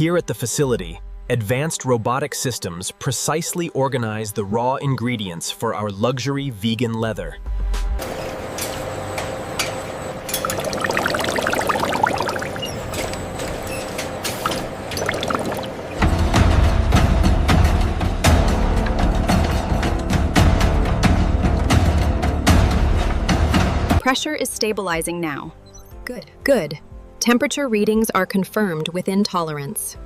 Here at the facility, advanced robotic systems precisely organize the raw ingredients for our luxury vegan leather. Pressure is stabilizing now. Good. Temperature readings are confirmed within tolerance.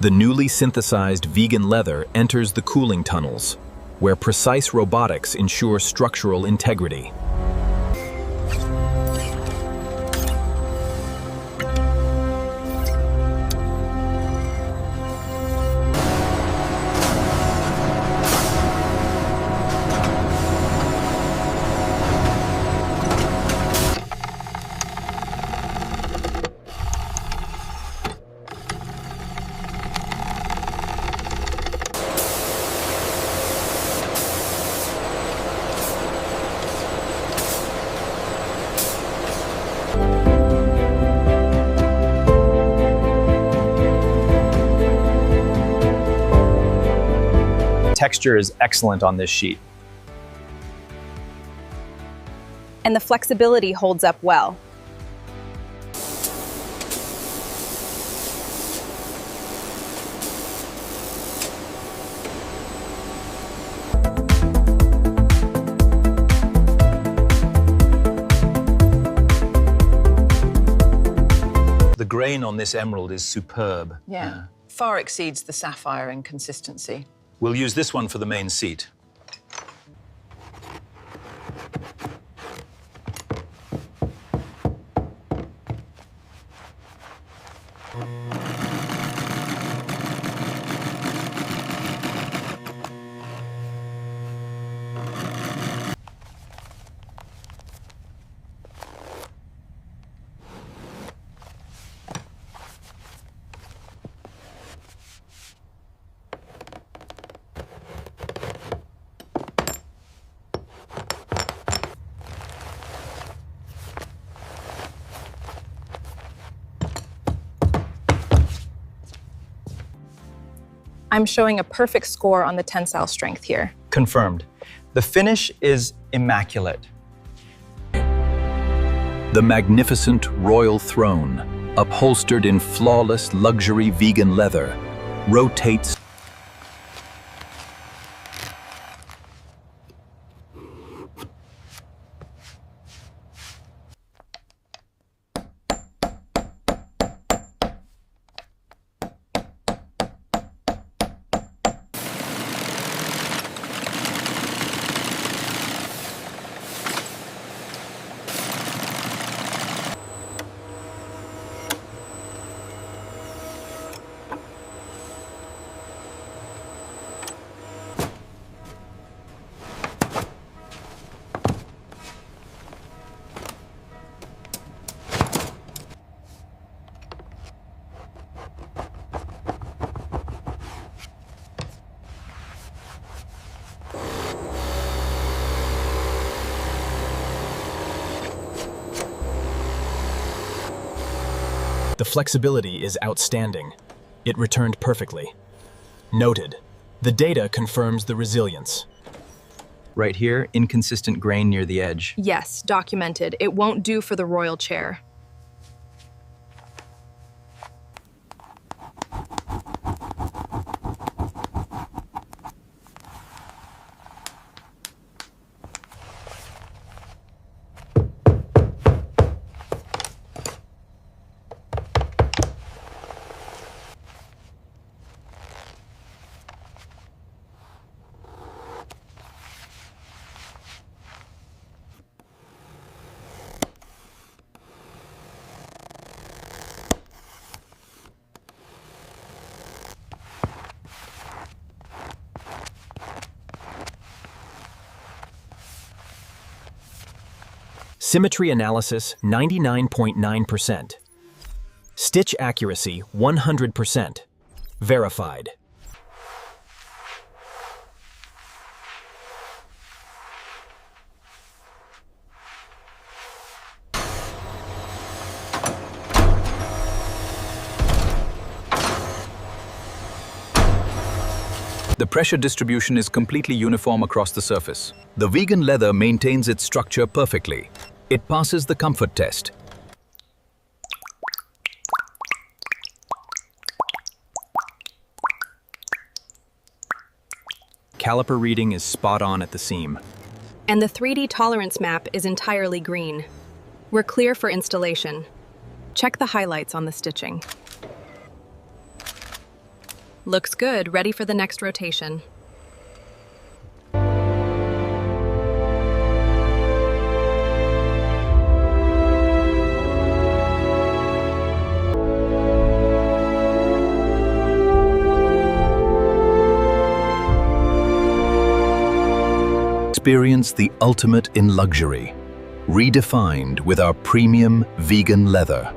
The newly synthesized vegan leather enters the cooling tunnels, where precise robotics ensure structural integrity. Texture is excellent on this sheet. And the flexibility holds up well. The grain on this emerald is superb. Yeah, far exceeds the sapphire in consistency. We'll use this one for the main seat. I'm showing a perfect score on the tensile strength here. Confirmed. The finish is immaculate. The magnificent royal throne, upholstered in flawless luxury vegan leather, rotates The flexibility is outstanding. It returned perfectly. Noted. The data confirms the resilience. Right here, inconsistent grain near the edge. Yes, documented. It won't do for the royal chair. Symmetry analysis 99.9%. Stitch accuracy 100%. Verified. The pressure distribution is completely uniform across the surface. The vegan leather maintains its structure perfectly. It passes the comfort test. Caliper reading is spot on at the seam. And the 3D tolerance map is entirely green. We're clear for installation. Check the highlights on the stitching. Looks good, ready for the next rotation. Experience the ultimate in luxury, redefined with our premium vegan leather.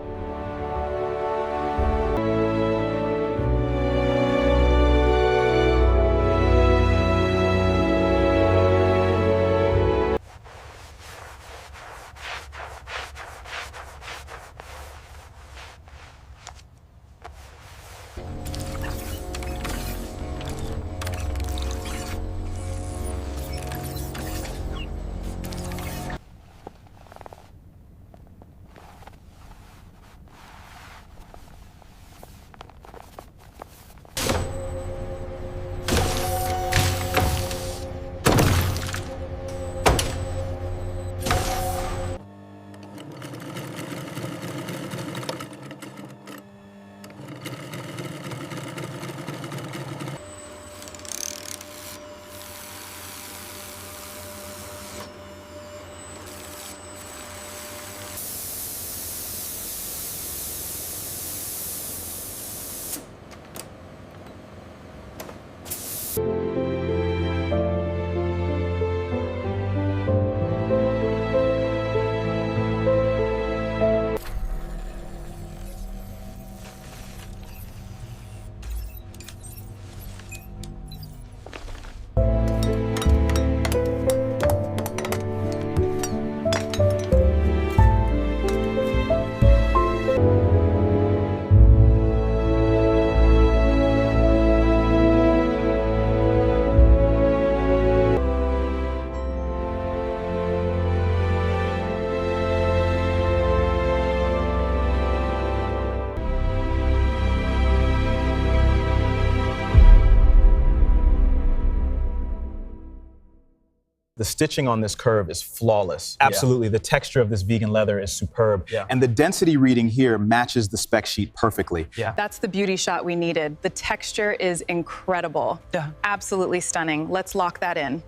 The stitching on this curve is flawless. Absolutely. The texture of this vegan leather is superb. And the density reading here matches the spec sheet perfectly. That's the beauty shot we needed. The texture is incredible. Absolutely stunning. Let's lock that in.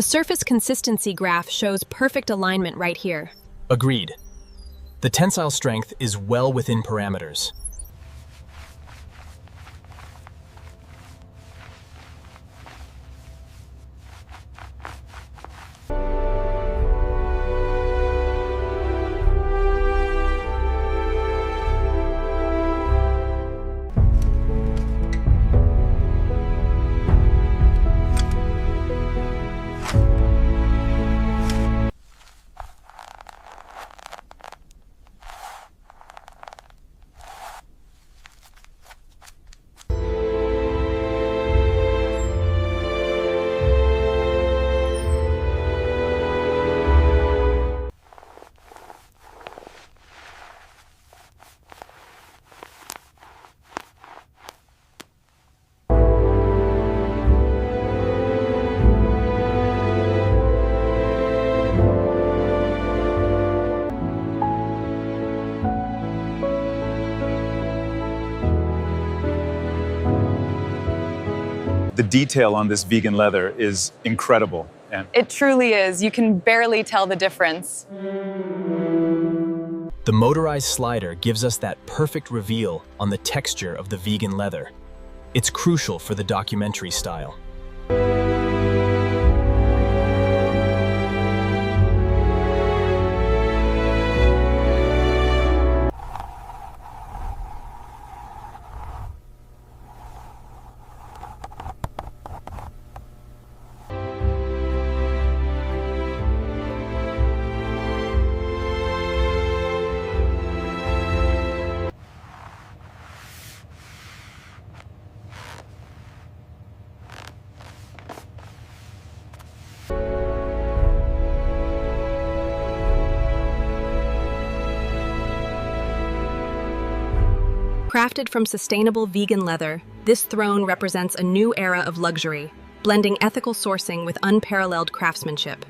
The surface consistency graph shows perfect alignment right here. Agreed. The tensile strength is well within parameters. The detail on this vegan leather is incredible. And It truly is. You can barely tell the difference. The motorized slider gives us that perfect reveal on the texture of the vegan leather. It's crucial for the documentary style. Crafted from sustainable vegan leather, this throne represents a new era of luxury, blending ethical sourcing with unparalleled craftsmanship.